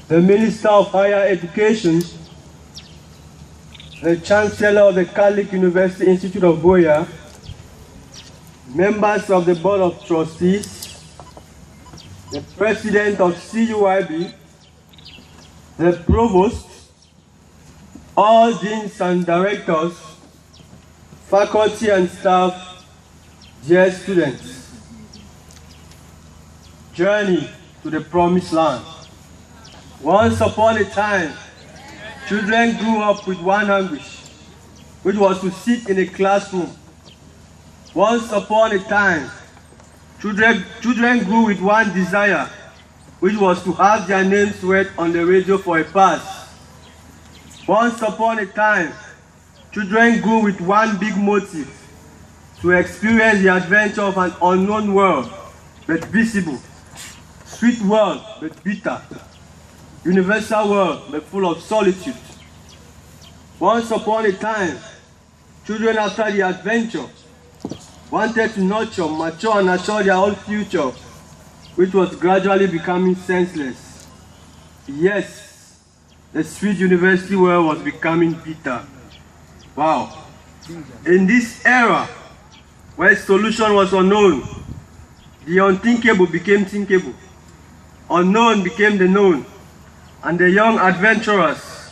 the Minister of Higher Education, the Chancellor of the Catholic University Institute of Buea, members of the Board of Trustees, the President of CUIB, the Provost, all deans and directors, faculty and staff, dear students. Journey to the Promised Land. Once upon a time, children grew up with one anguish, which was to sit in a classroom. Once upon a time, children grew with one desire, which was to have their names read on the radio for a pass. Once upon a time, children grew with one big motive, to experience the adventure of an unknown world, but visible, sweet world, but bitter, universal world, but full of solitude. Once upon a time, children after the adventure wanted to nurture, mature, and assure their own future, which was gradually becoming senseless. Yes, the sweet university world was becoming bitter. Wow. In this era, where solution was unknown, the unthinkable became thinkable. Unknown became the known, and the young adventurers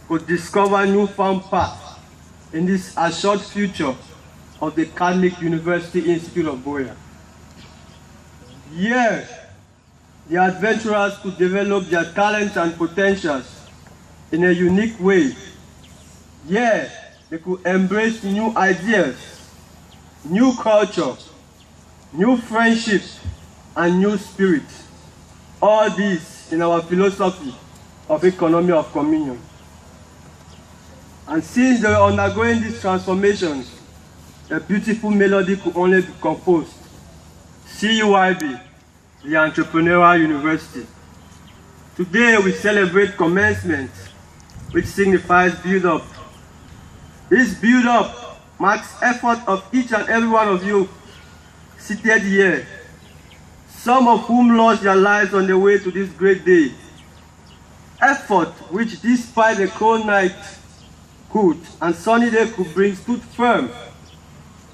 could discover newfound path in this assured future of the Catholic University Institute of Buea. Here, the adventurers could develop their talents and potentials in a unique way. Here, they could embrace new ideas, new culture, new friendship, and new spirit. All this in our philosophy of economy of communion. And since they were undergoing these transformations, a beautiful melody could only be composed. CUIB, the Entrepreneurial University. Today we celebrate commencement, which signifies build-up. This build-up marks effort of each and every one of you seated here, some of whom lost their lives on the way to this great day. Effort which, despite the cold night could and sunny day could bring, stood firm.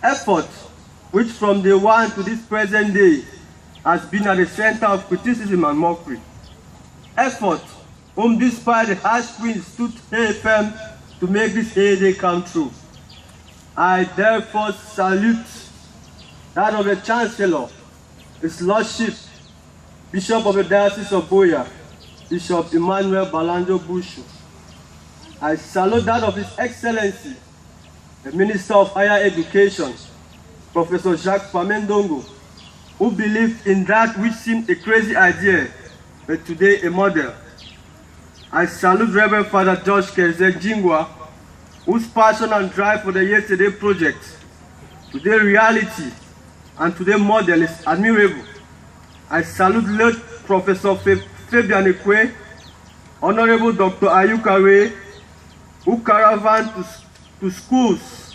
Effort which from day one to this present day has been at the center of criticism and mockery. Effort whom, despite the harsh winds, stood firm to make this heyday come true. I therefore salute that of the Chancellor, His Lordship, Bishop of the Diocese of Buea, Bishop Emmanuel Balanjo Bushu. I salute that of His Excellency, the Minister of Higher Education, Professor Jacques Famendongo, who believed in that which seemed a crazy idea, but today a model. I salute Reverend Father George Keze Jingwa, whose passion and drive for the Yesterday Project, today reality, and today model is admirable. I salute late Professor Fabian Ekwe, Honorable Dr. Ayuka Ray, who caravaned to schools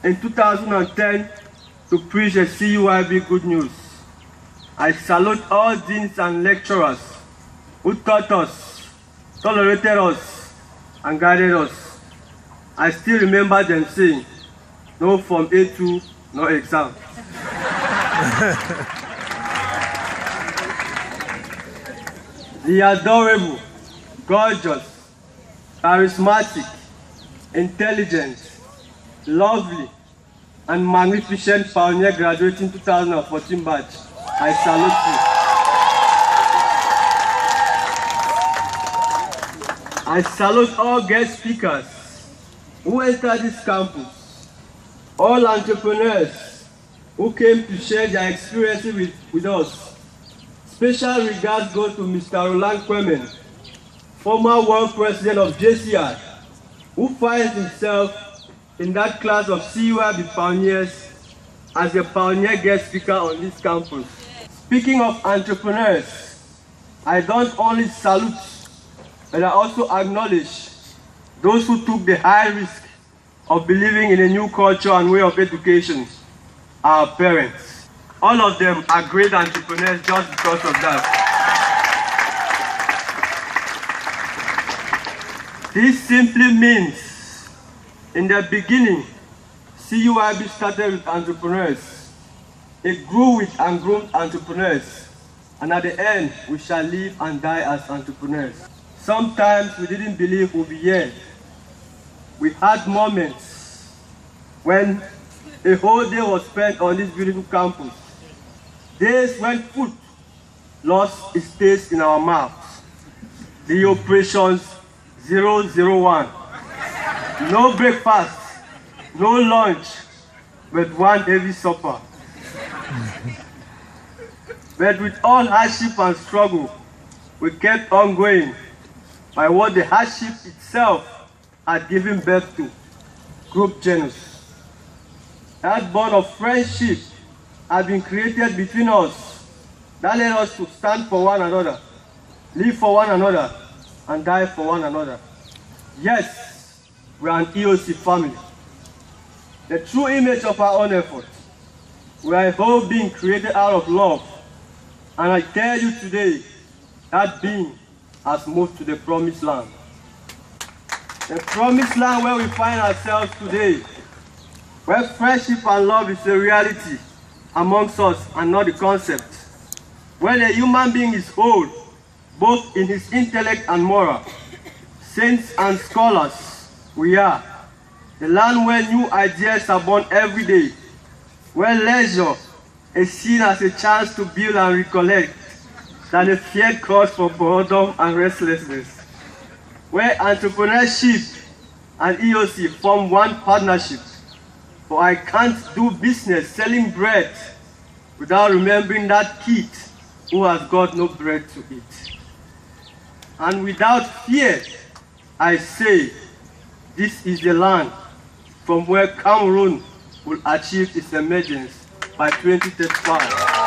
in 2010 to preach the CUIB good news. I salute all deans and lecturers who taught us, tolerated us, and guided us. I still remember them saying, no Form A2, no exam. The adorable, gorgeous, charismatic, intelligent, lovely, and magnificent pioneer graduating 2014 batch, I salute you. I salute all guest speakers who entered this campus, all entrepreneurs who came to share their experiences with us. Special regards go to Mr. Roland Kwemen, former world president of JCI, who finds himself in that class of CUIB pioneers as a pioneer guest speaker on this campus. Speaking of entrepreneurs, I don't only salute, but I also acknowledge those who took the high risk of believing in a new culture and way of education, our parents. All of them are great entrepreneurs just because of that. This simply means, in the beginning, CUIB started with entrepreneurs. It grew with and groomed entrepreneurs. And at the end, we shall live and die as entrepreneurs. Sometimes we didn't believe we'd be here. We had moments when a whole day was spent on this beautiful campus. Days when food lost its taste in our mouths. The operations 001. No breakfast, no lunch, but one heavy supper. But with all hardship and struggle, we kept on going by what the hardship itself had given birth to, Group Genus. That bond of friendship had been created between us that led us to stand for one another, live for one another, and die for one another. Yes, we are an EOC family. The true image of our own effort. We are a whole being created out of love. And I tell you today, that being has moved to the promised land. The promised land where we find ourselves today, where friendship and love is a reality amongst us and not the concept. Where the human being is whole, both in his intellect and moral. Saints and scholars, we are. The land where new ideas are born every day. Where leisure is seen as a chance to build and recollect than a feared cause for boredom and restlessness. Where entrepreneurship and EOC form one partnership. For I can't do business selling bread without remembering that kid who has got no bread to eat. And without fear, I say, this is the land from where Cameroon will achieve its emergence by 2035.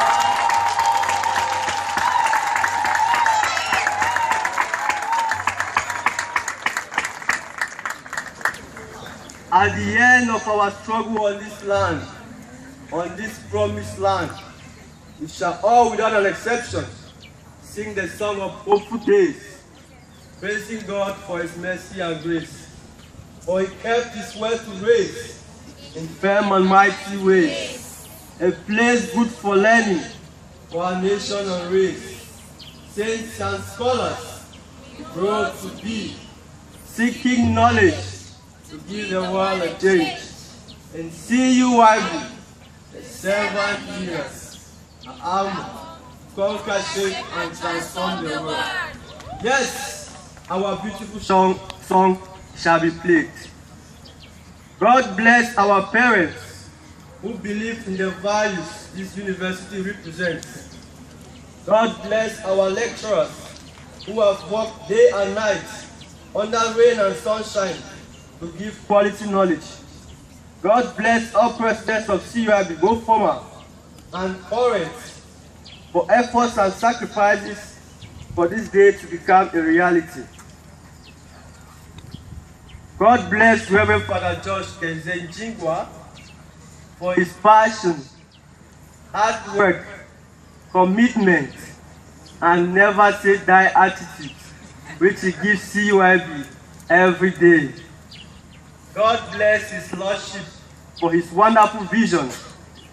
At the end of our struggle on this land, on this promised land, we shall all, without an exception, sing the song of hopeful days, praising God for His mercy and grace. For He kept His word to raise in firm and mighty ways, a place good for learning for our nation and race. Saints and scholars grow to be, seeking knowledge to give the world a change. And CUIB, the servant leaders, are armed, conquer, shape, and transform the world. Yes, our beautiful song shall be played. God bless our parents who believe in the values this university represents. God bless our lecturers who have worked day and night under rain and sunshine to give quality knowledge. God bless all presidents of CUIB, both former and current, for efforts and sacrifices for this day to become a reality. God bless Reverend Father George Kenzenjingwa for his passion, hard work, commitment, and never say die attitude, which he gives CUIB every day. God bless His Lordship for his wonderful vision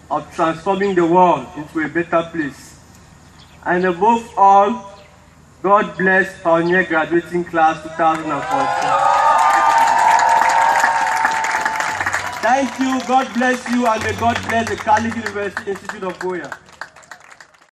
of transforming the world into a better place. And above all, God bless Pioneer Graduating Class 2014. Thank you, God bless you, and may God bless the Catholic University Institute of Buea.